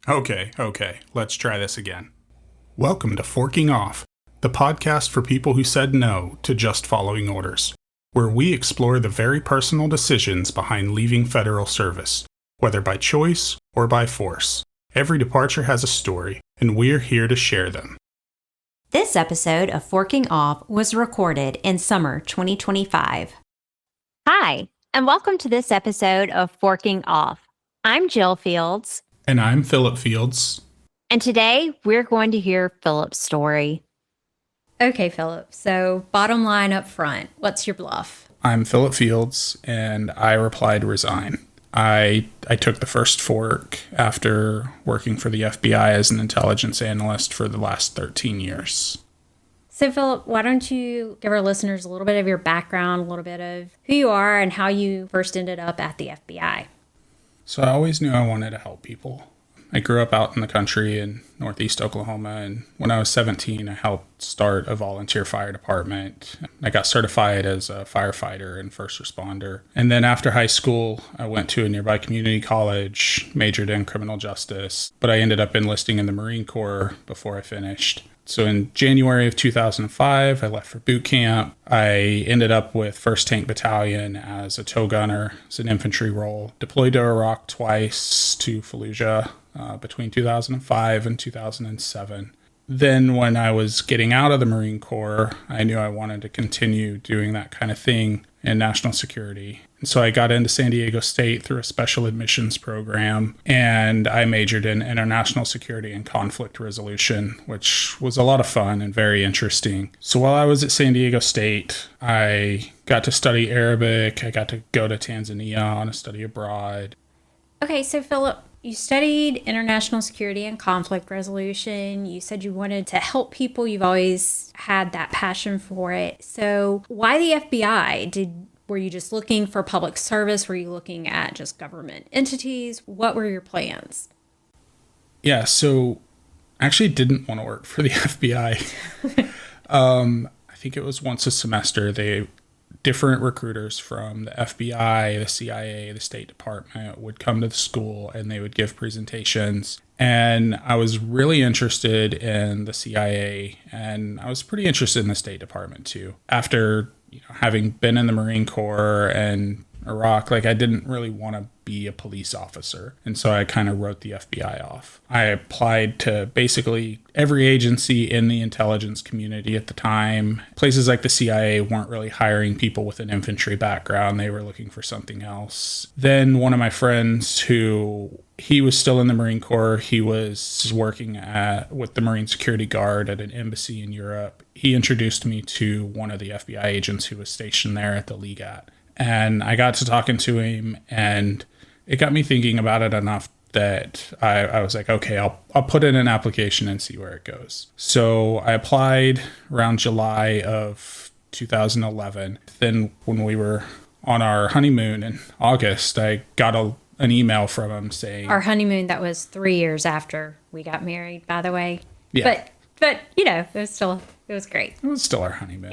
Okay, let's try this again. Welcome to Forking Off, the podcast for people who said no to just following orders, where we explore the very personal decisions behind leaving federal service, whether by choice or by force. Every departure has a story, and we're here to share them. This episode of Forking Off was recorded in summer 2025. Hi, and welcome to this episode of Forking Off. I'm Jill Fields. And I'm Philip Fields. And today we're going to hear Philip's story. Okay, Philip. So bottom line up front, what's your bluff? I'm Philip Fields, and I replied resign. I took the first fork after working for the FBI as an intelligence analyst for the last 13 years. So, Philip, why don't you give our listeners a little bit of your background, a little bit of who you are and how you first ended up at the FBI? So I always knew I wanted to help people. I grew up out in the country in northeast Oklahoma, and when I was 17, I helped start a volunteer fire department. I got certified as a firefighter and first responder. And then after high school, I went to a nearby community college, majored in criminal justice, but I ended up enlisting in the Marine Corps before I finished. So in January of 2005, I left for boot camp. I ended up with 1st Tank Battalion as a tow gunner, as an infantry role. Deployed to Iraq twice, to Fallujah between 2005 and 2007. Then when I was getting out of the Marine Corps, I knew I wanted to continue doing that kind of thing in national security. And so I got into San Diego State through a special admissions program, and I majored in international security and conflict resolution, which was a lot of fun and very interesting. So while I was at San Diego State, I got to study Arabic. I got to go to Tanzania on a study abroad. Okay, so Philip, you studied international security and conflict resolution. You said you wanted to help people. You've always had that passion for it. So why the FBI? Were you just looking for public service? Were you looking at just government entities? What were your plans? Yeah, so I actually didn't want to work for the FBI. I think it was once a semester. Different recruiters from the FBI, the CIA, the State Department would come to the school and they would give presentations. And I was really interested in the CIA, and I was pretty interested in the State Department too. After having been in the Marine Corps and Iraq, I didn't really want to be a police officer. And so I kind of wrote the FBI off. I applied to basically every agency in the intelligence community at the time. Places like the CIA weren't really hiring people with an infantry background. They were looking for something else. Then one of my friends he was still in the Marine Corps. He was working with the Marine Security Guard at an embassy in Europe. He introduced me to one of the FBI agents who was stationed there at the Legat. And I got to talking to him, and it got me thinking about it enough that I was like, okay, I'll put in an application and see where it goes. So I applied around July of 2011. Then when we were on our honeymoon in August, I got an email from him saying... Our honeymoon, that was 3 years after we got married, by the way. Yeah. But it was great. It was still our honeymoon.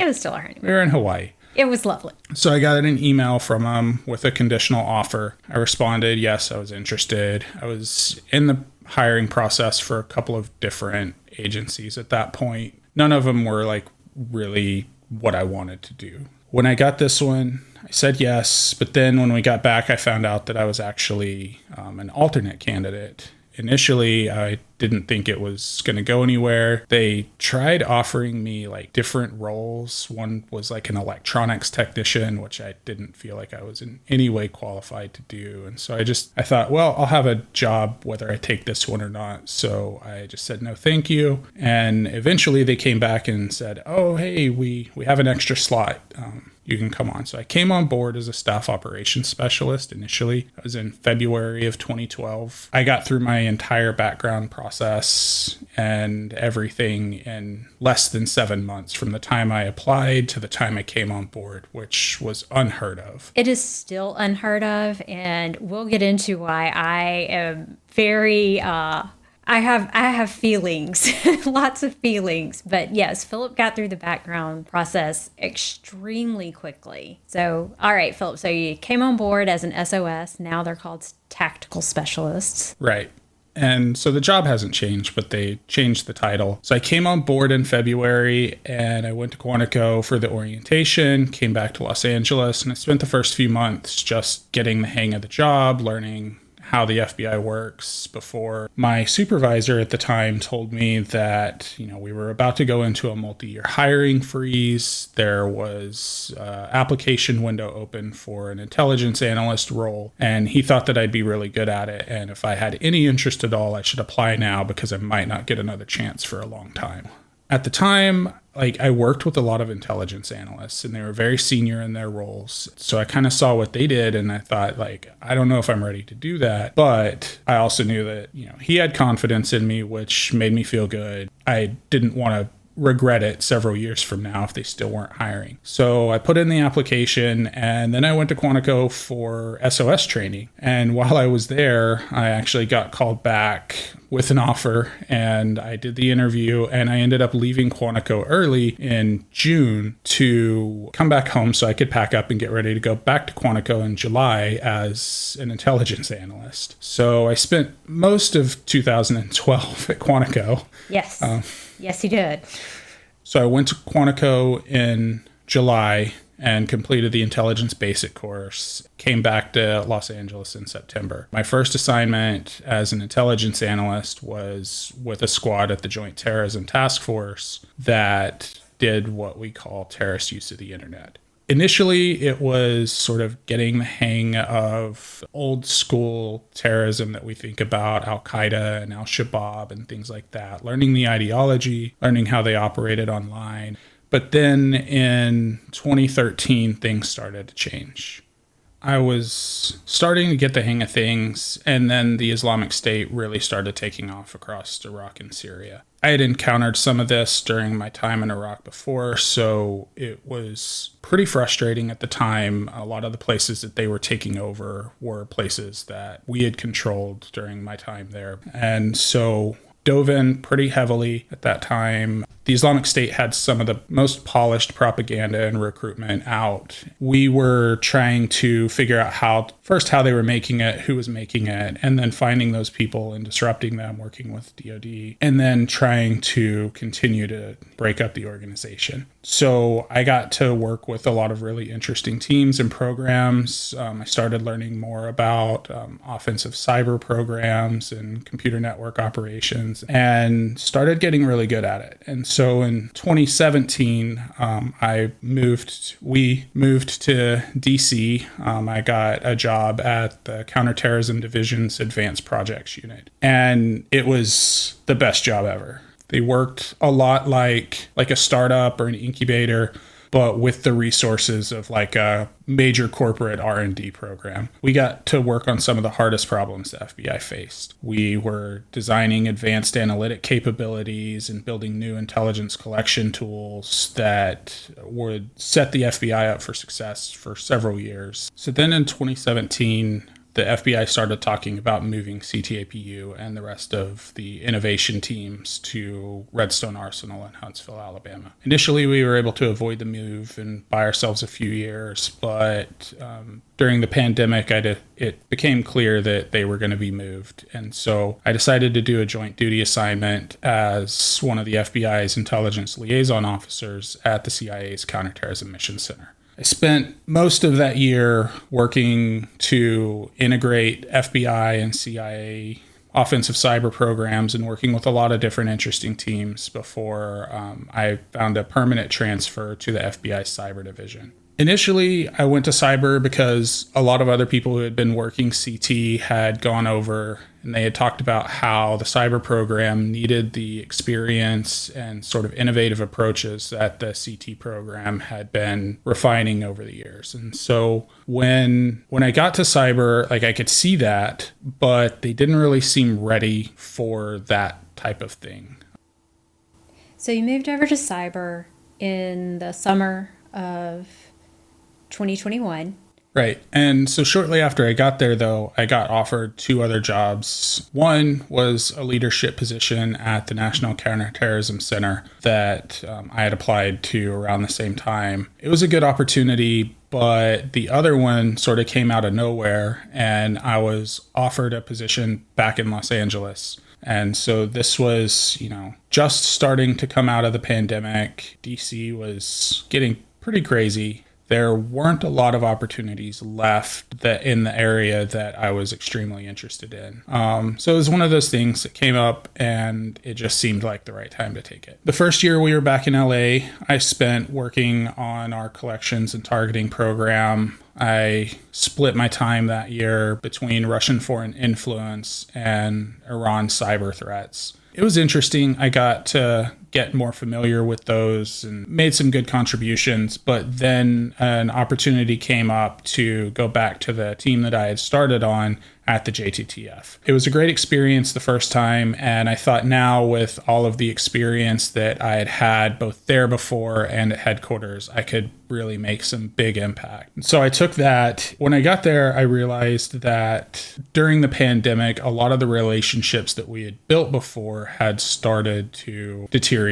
We were in Hawaii. It was lovely. So I got an email from him with a conditional offer. I responded, yes, I was interested. I was in the hiring process for a couple of different agencies at that point. None of them were really what I wanted to do. When I got this one, I said yes, but then when we got back, I found out that I was actually an alternate candidate. Initially, I didn't think it was going to go anywhere. They tried offering me different roles. One was an electronics technician, which I didn't feel like I was in any way qualified to do. And so I thought, well, I'll have a job whether I take this one or not. So I just said, no, thank you. And eventually they came back and said, oh, hey, we have an extra slot. You can come on. So I came on board as a staff operations specialist initially. I was in February of 2012. I got through my entire background process and everything in less than 7 months from the time I applied to the time I came on board, which was unheard of. It is still unheard of, and we'll get into why I am very I have feelings, lots of feelings. But yes, Philip got through the background process extremely quickly. So, all right, Philip, so you came on board as an SOS. Now they're called tactical specialists. Right. And so the job hasn't changed, but they changed the title. So I came on board in February and I went to Quantico for the orientation, came back to Los Angeles, and I spent the first few months just getting the hang of the job, learning how the FBI works before my supervisor at the time told me that, we were about to go into a multi-year hiring freeze. There was application window open for an intelligence analyst role, and he thought that I'd be really good at it. And if I had any interest at all, I should apply now because I might not get another chance for a long time. At the time, I worked with a lot of intelligence analysts and they were very senior in their roles. So I kind of saw what they did and I thought I don't know if I'm ready to do that. But I also knew that, he had confidence in me, which made me feel good. I didn't want to regret it several years from now if they still weren't hiring. So I put in the application and then I went to Quantico for SOS training. And while I was there, I actually got called back with an offer and I did the interview and I ended up leaving Quantico early in June to come back home so I could pack up and get ready to go back to Quantico in July as an intelligence analyst. So I spent most of 2012 at Quantico. Yes. Yes, you did. So I went to Quantico in July and completed the intelligence basic course, came back to Los Angeles in September. My first assignment as an intelligence analyst was with a squad at the Joint Terrorism Task Force that did what we call terrorist use of the internet. Initially, it was sort of getting the hang of old school terrorism that we think about, Al-Qaeda and Al-Shabaab and things like that, learning the ideology, learning how they operated online. But then in 2013, things started to change. I was starting to get the hang of things, and then the Islamic State really started taking off across Iraq and Syria. I had encountered some of this during my time in Iraq before, so it was pretty frustrating at the time. A lot of the places that they were taking over were places that we had controlled during my time there. And so dove in pretty heavily at that time. The Islamic State had some of the most polished propaganda and recruitment out. We were trying to figure out how they were making it, who was making it, and then finding those people and disrupting them, working with DoD, and then trying to continue to break up the organization. So I got to work with a lot of really interesting teams and programs. I started learning more about offensive cyber programs and computer network operations and started getting really good at it. And so in 2017, we moved to DC. I got a job at the Counterterrorism Division's Advanced Projects Unit. And it was the best job ever. They worked a lot like a startup or an incubator, but with the resources of a major corporate R&D program. We got to work on some of the hardest problems the FBI faced. We were designing advanced analytic capabilities and building new intelligence collection tools that would set the FBI up for success for several years. So then in 2017, the FBI started talking about moving CTAPU and the rest of the innovation teams to Redstone Arsenal in Huntsville, Alabama. Initially, we were able to avoid the move and buy ourselves a few years, but during the pandemic, it became clear that they were going to be moved. And so I decided to do a joint duty assignment as one of the FBI's intelligence liaison officers at the CIA's Counterterrorism Mission Center. I spent most of that year working to integrate FBI and CIA offensive cyber programs and working with a lot of different interesting teams before I found a permanent transfer to the FBI Cyber Division. Initially, I went to cyber because a lot of other people who had been working CT had gone over and they had talked about how the cyber program needed the experience and sort of innovative approaches that the CT program had been refining over the years. And so when I got to cyber, I could see that, but they didn't really seem ready for that type of thing. So you moved over to cyber in the summer of 2021. Right. And so shortly after I got there, though, I got offered two other jobs. One was a leadership position at the National Counterterrorism Center that I had applied to around the same time. It was a good opportunity, but the other one sort of came out of nowhere, and I was offered a position back in Los Angeles. And so this was, just starting to come out of the pandemic. DC was getting pretty crazy. There weren't a lot of opportunities left in the area that I was extremely interested in. So it was one of those things that came up, and it just seemed like the right time to take it. The first year we were back in LA, I spent working on our collections and targeting program. I split my time that year between Russian foreign influence and Iran cyber threats. It was interesting. I got to get more familiar with those and made some good contributions, but then an opportunity came up to go back to the team that I had started on at the JTTF. It was a great experience the first time, and I thought now with all of the experience that I had had both there before and at headquarters, I could really make some big impact. So I took that. When I got there, I realized that during the pandemic, a lot of the relationships that we had built before had started to deteriorate.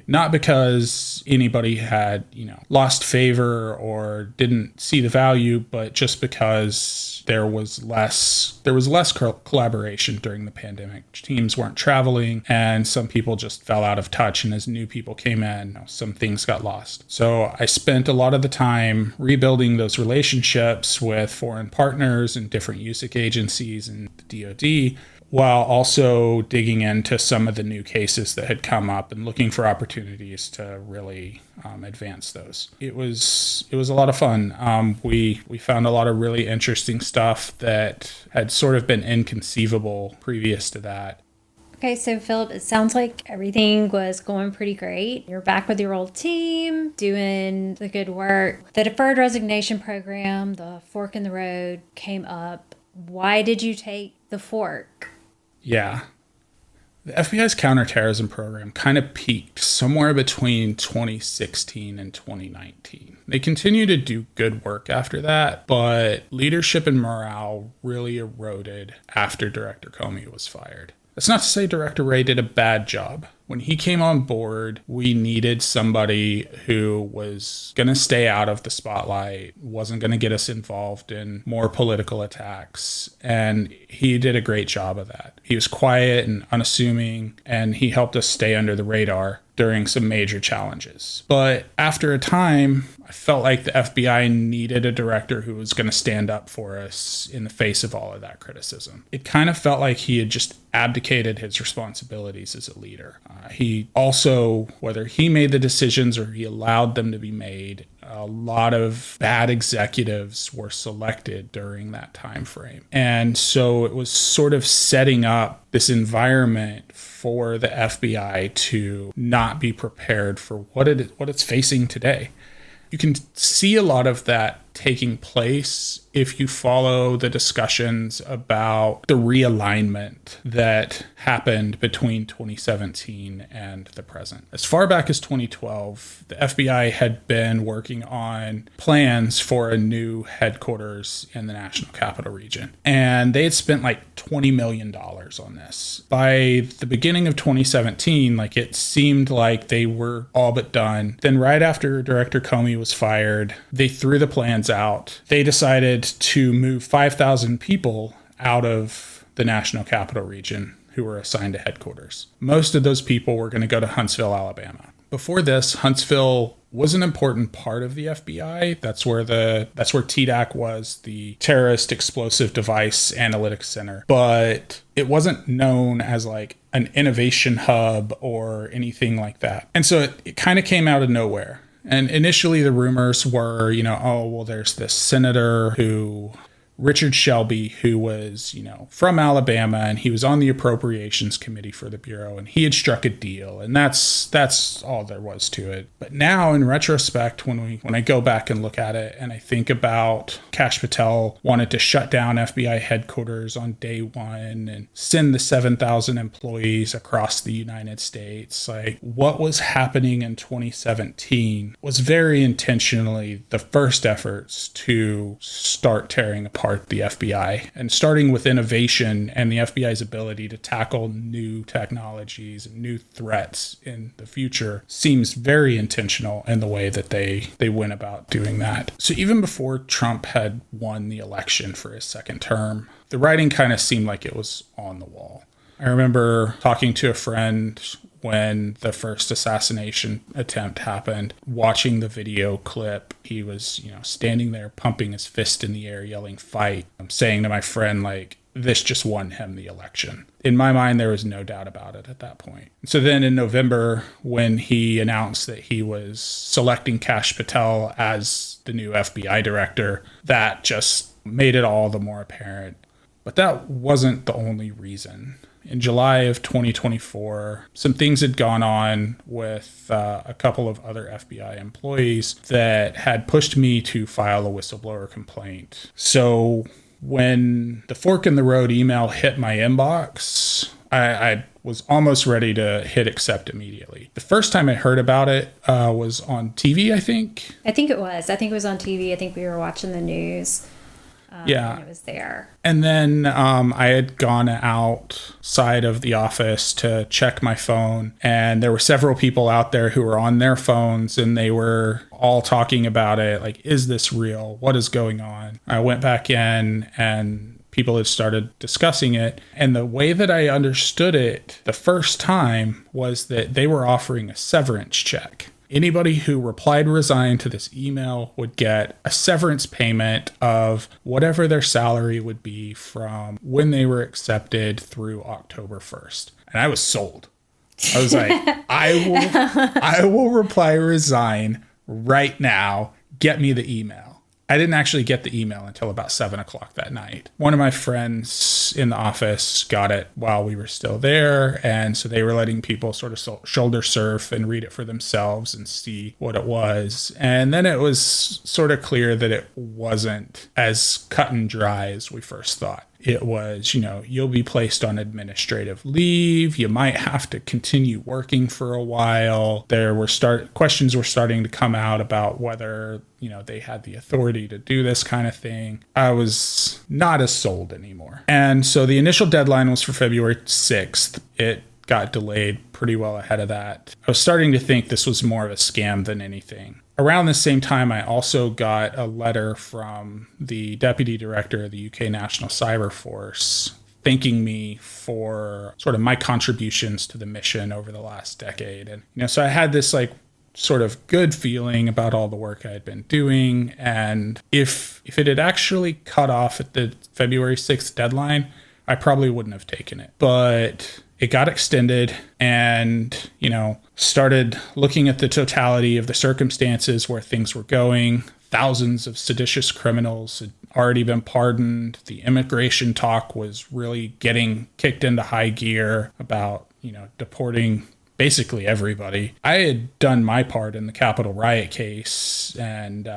Not because anybody had, lost favor or didn't see the value, but just because there was less collaboration during the pandemic. Teams weren't traveling, and some people just fell out of touch. And as new people came in, some things got lost. So I spent a lot of the time rebuilding those relationships with foreign partners and different USIC agencies and the DoD, while also digging into some of the new cases that had come up and looking for opportunities to really advance those. It was a lot of fun. We found a lot of really interesting stuff that had sort of been inconceivable previous to that. Okay, so Philip, it sounds like everything was going pretty great. You're back with your old team, doing the good work. The deferred resignation program, the fork in the road, came up. Why did you take the fork? Yeah. The FBI's counterterrorism program kind of peaked somewhere between 2016 and 2019. They continue to do good work after that, but leadership and morale really eroded after Director Comey was fired. That's not to say Director Wray did a bad job. When he came on board, we needed somebody who was going to stay out of the spotlight, wasn't going to get us involved in more political attacks, and he did a great job of that. He was quiet and unassuming, and he helped us stay under the radar during some major challenges. But after a time, I felt like the FBI needed a director who was going to stand up for us in the face of all of that criticism. It kind of felt like he had just abdicated his responsibilities as a leader. He also, whether he made the decisions or he allowed them to be made, a lot of bad executives were selected during that time frame. And so it was sort of setting up this environment for the FBI to not be prepared for what it's facing today. You can see a lot of that taking place if you follow the discussions about the realignment that happened between 2017 and the present. As far back as 2012, the FBI had been working on plans for a new headquarters in the National Capital Region, and they had spent like $20 million on this. By the beginning of 2017, it seemed like they were all but done. Then right after Director Comey was fired, they threw the plans out. They decided to move 5,000 people out of the National Capital Region who were assigned to headquarters. Most of those people were going to go to Huntsville, Alabama. Before this, Huntsville was an important part of the FBI. That's where TDAC was, the Terrorist Explosive Device Analytics Center. But it wasn't known as an innovation hub or anything like that. And so it kind of came out of nowhere. And initially the rumors were, there's this senator who Richard Shelby, who was, from Alabama, and he was on the appropriations committee for the Bureau, and he had struck a deal, and that's all there was to it. But now, in retrospect, when I go back and look at it, and I think about Kash Patel wanted to shut down FBI headquarters on day one and send the 7,000 employees across the United States, like what was happening in 2017 was very intentionally the first efforts to start tearing apart the FBI, and starting with innovation and the FBI's ability to tackle new technologies and new threats in the future seems very intentional in the way that they went about doing that. So even before Trump had won the election for his second term, the writing kind of seemed like it was on the wall. I remember talking to a friend when the first assassination attempt happened, watching the video clip. He was, standing there pumping his fist in the air, yelling, "Fight." I'm saying to my friend, like, this just won him the election. In my mind, there was no doubt about it at that point. So then in November, when he announced that he was selecting Kash Patel as the new FBI director, that just made it all the more apparent. But that wasn't the only reason. In July of 2024, some things had gone on with a couple of other FBI employees that had pushed me to file a whistleblower complaint. So when the fork in the road email hit my inbox, I was almost ready to hit accept immediately. The first time I heard about it was on TV, I think. I think it was. I think it was on TV. I think we were watching the news. Yeah. And it was there. And then I had gone outside of the office to check my phone, and there were several people out there who were on their phones, and they were all talking about it. Like, is this real? What is going on? I went back in, and people had started discussing it. And the way that I understood it the first time was that they were offering a severance check. Anybody who replied resign to this email would get a severance payment of whatever their salary would be from when they were accepted through October 1st. And I was sold. I was like, I will reply resign right now. Get me the email. I didn't actually get the email until about 7:00 that night. One of my friends in the office got it while we were still there. And so they were letting people sort of shoulder surf and read it for themselves and see what it was. And then it was sort of clear that it wasn't as cut and dry as we first thought. It was, you'll be placed on administrative leave. You might have to continue working for a while. There were questions were starting to come out about whether, they had the authority to do this kind of thing. I was not as sold anymore. And so the initial deadline was for February 6th. It got delayed pretty well ahead of that. I was starting to think this was more of a scam than anything. Around the same time, I also got a letter from the deputy director of the UK National Cyber Force thanking me for sort of my contributions to the mission over the last decade. And, so I had this sort of good feeling about all the work I had been doing. And if it had actually cut off at the February 6th deadline, I probably wouldn't have taken it. But it got extended, and, started looking at the totality of the circumstances where things were going. Thousands of seditious criminals had already been pardoned. The immigration talk was really getting kicked into high gear about, deporting basically everybody. I had done my part in the Capitol riot case and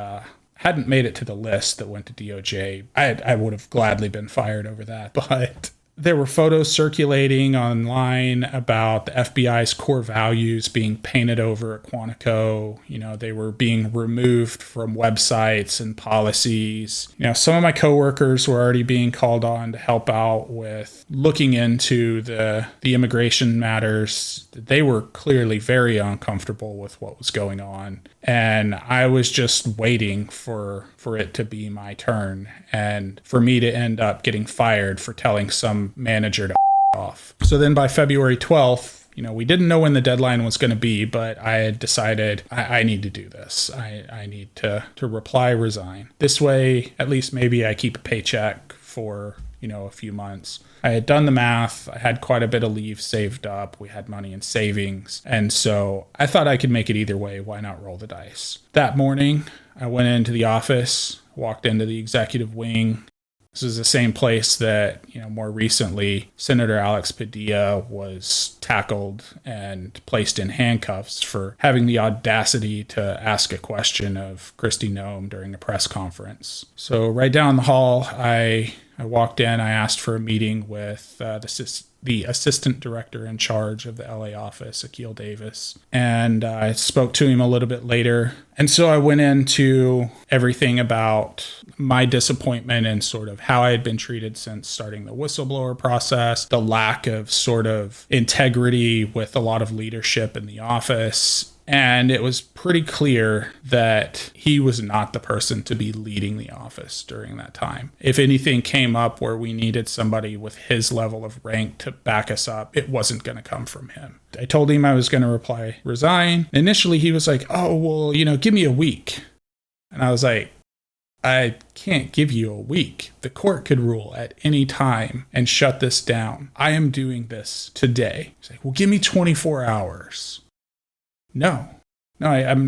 hadn't made it to the list that went to DOJ. I would have gladly been fired over that, but there were photos circulating online about the FBI's core values being painted over at Quantico. They were being removed from websites and policies. Some of my coworkers were already being called on to help out with looking into the immigration matters. They were clearly very uncomfortable with what was going on. And I was just waiting for it to be my turn and for me to end up getting fired for telling some manager to off. So then by February 12th, we didn't know when the deadline was going to be, but I had decided I need to do this. I need to reply resign. This way, at least maybe I keep a paycheck for, a few months. I had done the math. I had quite a bit of leave saved up. We had money in savings. And so I thought I could make it either way. Why not roll the dice? That morning, I went into the office, walked into the executive wing. This is the same place that, more recently, Senator Alex Padilla was tackled and placed in handcuffs for having the audacity to ask a question of Kristi Noem during a press conference. So right down the hall, I walked in, I asked for a meeting with the assistant director in charge of the LA office, Akil Davis, and I spoke to him a little bit later. And so I went into everything about my disappointment and sort of how I had been treated since starting the whistleblower process, the lack of sort of integrity with a lot of leadership in the office. And it was pretty clear that he was not the person to be leading the office during that time. If anything came up where we needed somebody with his level of rank to back us up, it wasn't going to come from him. I told him I was going to resign. Initially, he was like, oh, well, give me a week. And I was like, I can't give you a week. The court could rule at any time and shut this down. I am doing this today. He's like, well, give me 24 hours. No, I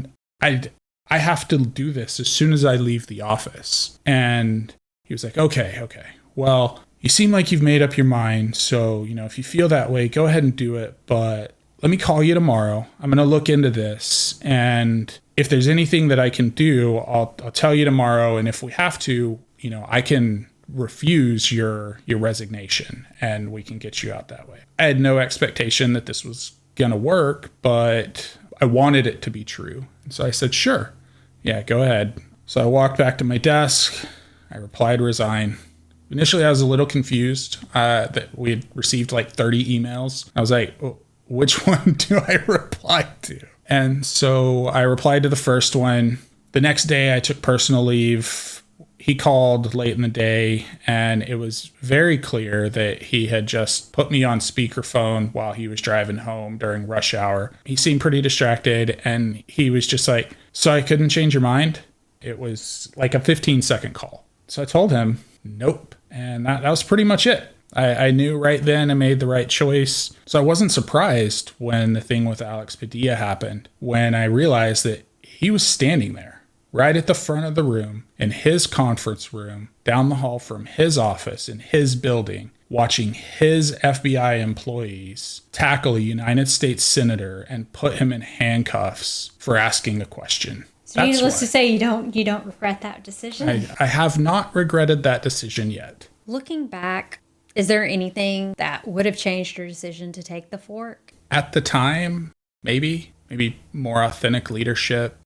have to do this as soon as I leave the office. And he was like, okay. Well, you seem like you've made up your mind. So, if you feel that way, go ahead and do it. But let me call you tomorrow. I'm going to look into this. And if there's anything that I can do, I'll tell you tomorrow. And if we have to, I can refuse your resignation and we can get you out that way. I had no expectation that this was going to work, but I wanted it to be true. And so I said, sure. Yeah, go ahead. So I walked back to my desk. I replied, resign. Initially, I was a little confused that we had received like 30 emails. I was like, oh, which one do I reply to? And so I replied to the first one. The next day, I took personal leave. He called late in the day, and it was very clear that he had just put me on speakerphone while he was driving home during rush hour. He seemed pretty distracted, and he was just like, so I couldn't change your mind? It was like a 15-second call. So I told him, nope. And that was pretty much it. I knew right then I made the right choice. So I wasn't surprised when the thing with Alex Padilla happened, when I realized that he was standing there right at the front of the room, in his conference room, down the hall from his office in his building, watching his FBI employees tackle a United States senator and put him in handcuffs for asking a question. So needless to say, you don't regret that decision? I have not regretted that decision yet. Looking back, is there anything that would have changed your decision to take the fork? At the time, maybe more authentic leadership,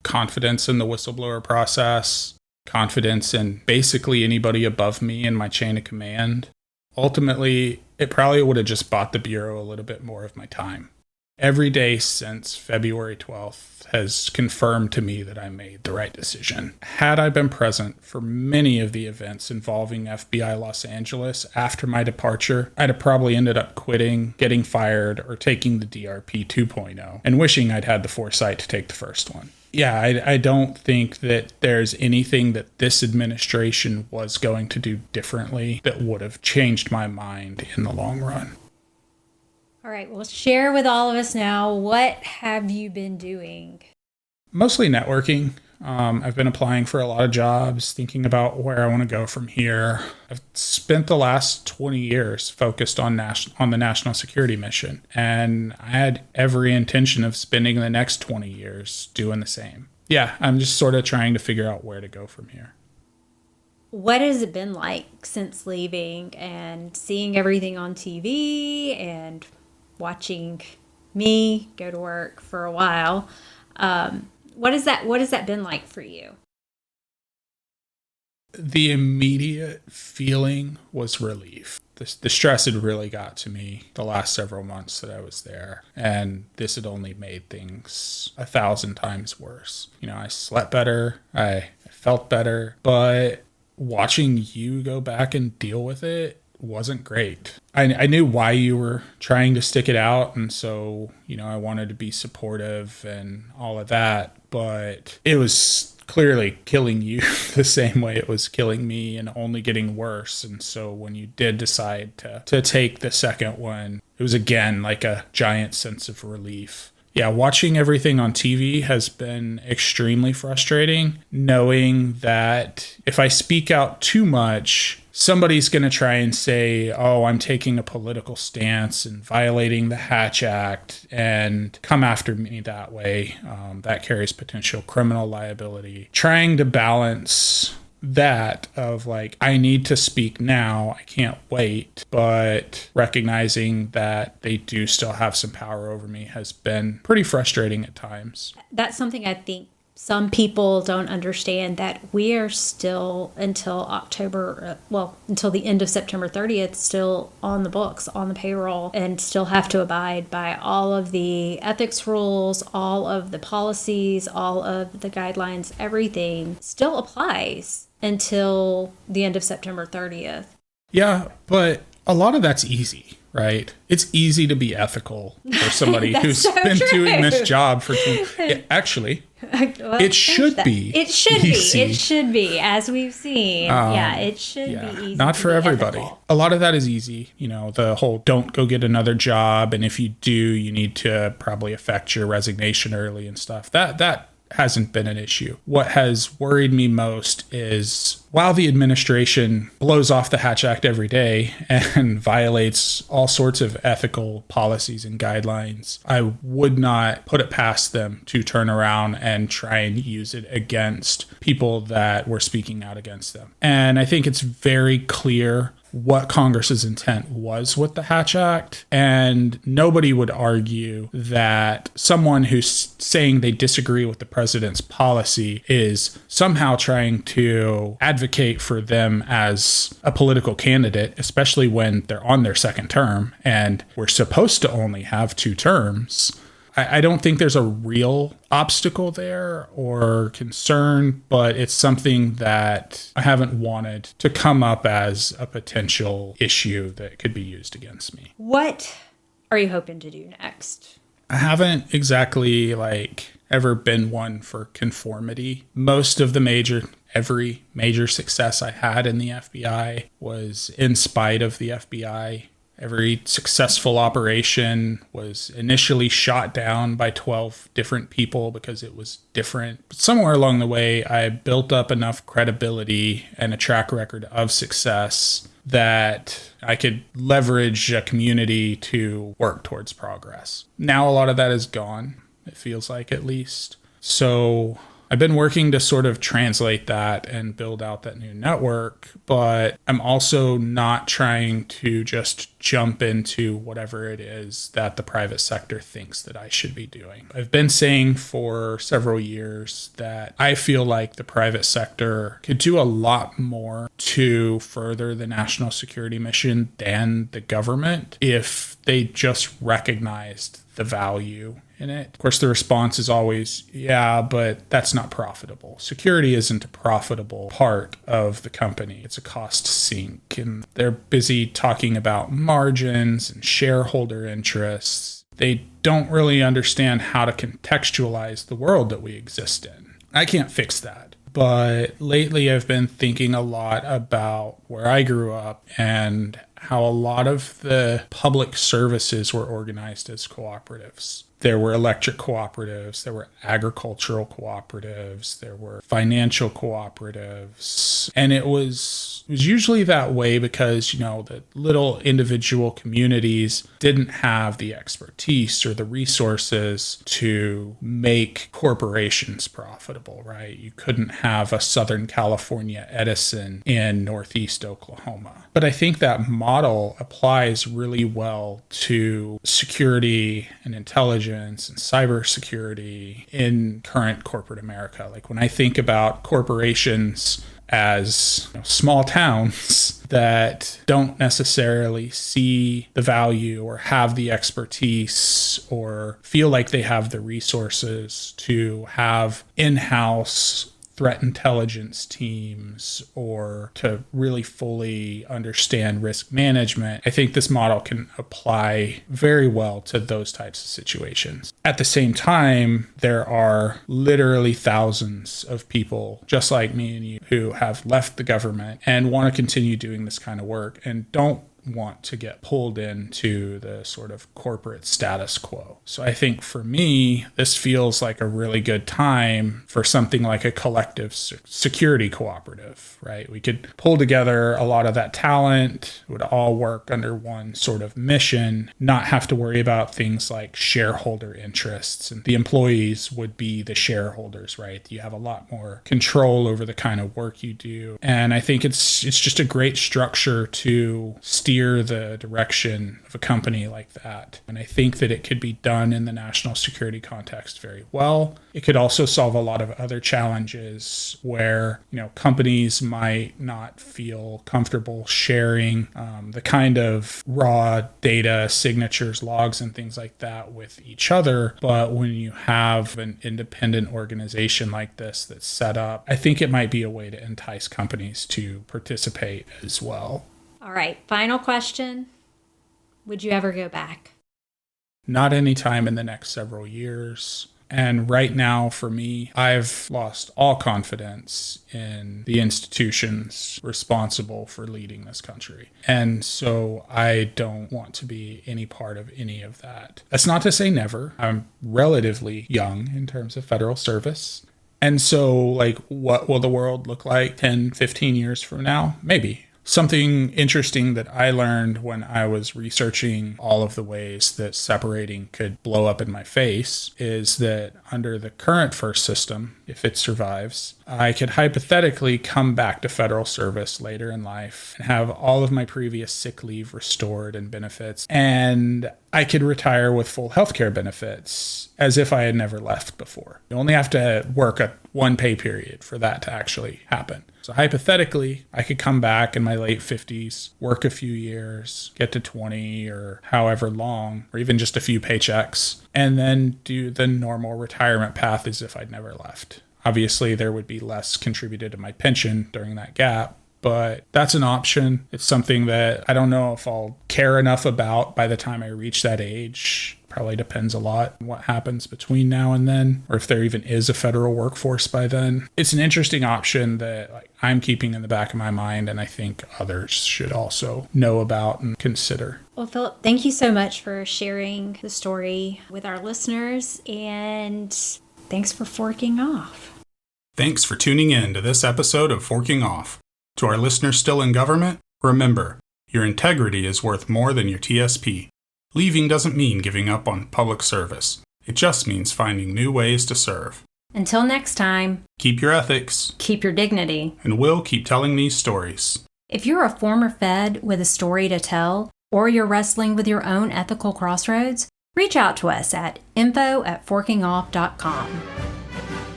confidence in the whistleblower process, confidence in basically anybody above me in my chain of command. Ultimately, it probably would have just bought the Bureau a little bit more of my time. Every day since February 12th has confirmed to me that I made the right decision. Had I been present for many of the events involving FBI Los Angeles after my departure, I'd have probably ended up quitting, getting fired, or taking the DRP 2.0, and wishing I'd had the foresight to take the first one. Yeah, I don't think that there's anything that this administration was going to do differently that would have changed my mind in the long run. All right, well, share with all of us now, what have you been doing? Mostly networking. I've been applying for a lot of jobs, thinking about where I want to go from here. I've spent the last 20 years focused on the national security mission, and I had every intention of spending the next 20 years doing the same. Yeah, I'm just sort of trying to figure out where to go from here. What has it been like since leaving and seeing everything on TV and watching me go to work for a while? What has that been like for you? The immediate feeling was relief. The stress had really got to me the last several months that I was there, and this had only made things 1,000 times worse. I slept better, I felt better, but watching you go back and deal with it wasn't great. I knew why you were trying to stick it out, and so, I wanted to be supportive and all of that, but it was clearly killing you the same way it was killing me and only getting worse. And so when you did decide to take the second one, it was again like a giant sense of relief. Yeah, watching everything on TV has been extremely frustrating, knowing that if I speak out too much, somebody's going to try and say, oh, I'm taking a political stance and violating the Hatch Act and come after me that way. That carries potential criminal liability. Trying to balance that of like, I need to speak now, I can't wait, but recognizing that they do still have some power over me has been pretty frustrating at times. That's something I think some people don't understand, that we are still until until the end of September 30th, still on the books, on the payroll, and still have to abide by all of the ethics rules, all of the policies, all of the guidelines, everything still applies until the end of September 30th. Yeah, but a lot of that's easy, right? It's easy to be ethical for somebody who's been doing this job for actually, well, it should be. It should easy. be. It should be, as we've seen. It should be easy. Not for everybody. Ethical. A lot of that is easy. The whole don't go get another job, and if you do, you need to probably effect your resignation early and stuff. That hasn't been an issue. What has worried me most is while the administration blows off the Hatch Act every day and violates all sorts of ethical policies and guidelines, I would not put it past them to turn around and try and use it against people that were speaking out against them. And I think it's very clear what Congress's intent was with the Hatch Act, and nobody would argue that someone who's saying they disagree with the president's policy is somehow trying to advocate for them as a political candidate, especially when they're on their second term and we're supposed to only have 2 terms. I don't think there's a real obstacle there or concern, but it's something that I haven't wanted to come up as a potential issue that could be used against me. What are you hoping to do next? I haven't exactly ever been one for conformity. Most of every major success I had in the FBI was in spite of the FBI. Every successful operation was initially shot down by 12 different people because it was different. But somewhere along the way, I built up enough credibility and a track record of success that I could leverage a community to work towards progress. Now a lot of that is gone, it feels like, at least. So I've been working to sort of translate that and build out that new network, but I'm also not trying to just jump into whatever it is that the private sector thinks that I should be doing. I've been saying for several years that I feel like the private sector could do a lot more to further the national security mission than the government if they just recognized the value in it. Of course, the response is always, yeah, but that's not profitable. Security isn't a profitable part of the company. It's a cost sink. And they're busy talking about margins and shareholder interests. They don't really understand how to contextualize the world that we exist in. I can't fix that. But lately I've been thinking a lot about where I grew up and how a lot of the public services were organized as cooperatives. There were electric cooperatives, there were agricultural cooperatives, there were financial cooperatives. And it was usually that way because, the little individual communities didn't have the expertise or the resources to make corporations profitable, right? You couldn't have a Southern California Edison in Northeast Oklahoma. But I think that model applies really well to security and intelligence and cybersecurity in current corporate America. Like when I think about corporations as small towns that don't necessarily see the value or have the expertise or feel like they have the resources to have in-house threat intelligence teams or to really fully understand risk management, I think this model can apply very well to those types of situations. At the same time, there are literally thousands of people just like me and you who have left the government and want to continue doing this kind of work and don't want to get pulled into the sort of corporate status quo. So I think for me, this feels like a really good time for something like a collective security cooperative, right? We could pull together a lot of that talent, it would all work under one sort of mission, not have to worry about things like shareholder interests, and the employees would be the shareholders, right? You have a lot more control over the kind of work you do. And I think it's just a great structure to steer the direction of a company like that. And I think that it could be done in the national security context very well. It could also solve a lot of other challenges where, companies might not feel comfortable sharing the kind of raw data, signatures, logs, and things like that with each other. But when you have an independent organization like this that's set up, I think it might be a way to entice companies to participate as well. All right, final question. Would you ever go back? Not anytime in the next several years. And right now, for me, I've lost all confidence in the institutions responsible for leading this country. And so I don't want to be any part of any of that. That's not to say never. I'm relatively young in terms of federal service. And so, what will the world look like 10, 15 years from now? Maybe. Something interesting that I learned when I was researching all of the ways that separating could blow up in my face is that under the current FIRST system, if it survives, I could hypothetically come back to federal service later in life and have all of my previous sick leave restored and benefits, and I could retire with full healthcare benefits as if I had never left before. You only have to work one pay period for that to actually happen. So hypothetically, I could come back in my late 50s, work a few years, get to 20 or however long, or even just a few paychecks, and then do the normal retirement path as if I'd never left. Obviously, there would be less contributed to my pension during that gap, but that's an option. It's something that I don't know if I'll care enough about by the time I reach that age. Probably depends a lot on what happens between now and then, or if there even is a federal workforce by then. It's an interesting option that I'm keeping in the back of my mind, and I think others should also know about and consider. Well, Philip, thank you so much for sharing the story with our listeners, and thanks for forking off. Thanks for tuning in to this episode of Forking Off. To our listeners still in government, remember, your integrity is worth more than your TSP. Leaving doesn't mean giving up on public service. It just means finding new ways to serve. Until next time, keep your ethics, keep your dignity, and we'll keep telling these stories. If you're a former Fed with a story to tell, or you're wrestling with your own ethical crossroads, reach out to us at info@forkingoff.com.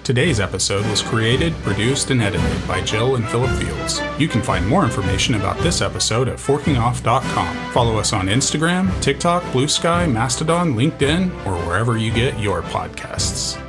Today's episode was created, produced, and edited by Jill and Philip Fields. You can find more information about this episode at forkingoff.com. Follow us on Instagram, TikTok, Blue Sky, Mastodon, LinkedIn, or wherever you get your podcasts.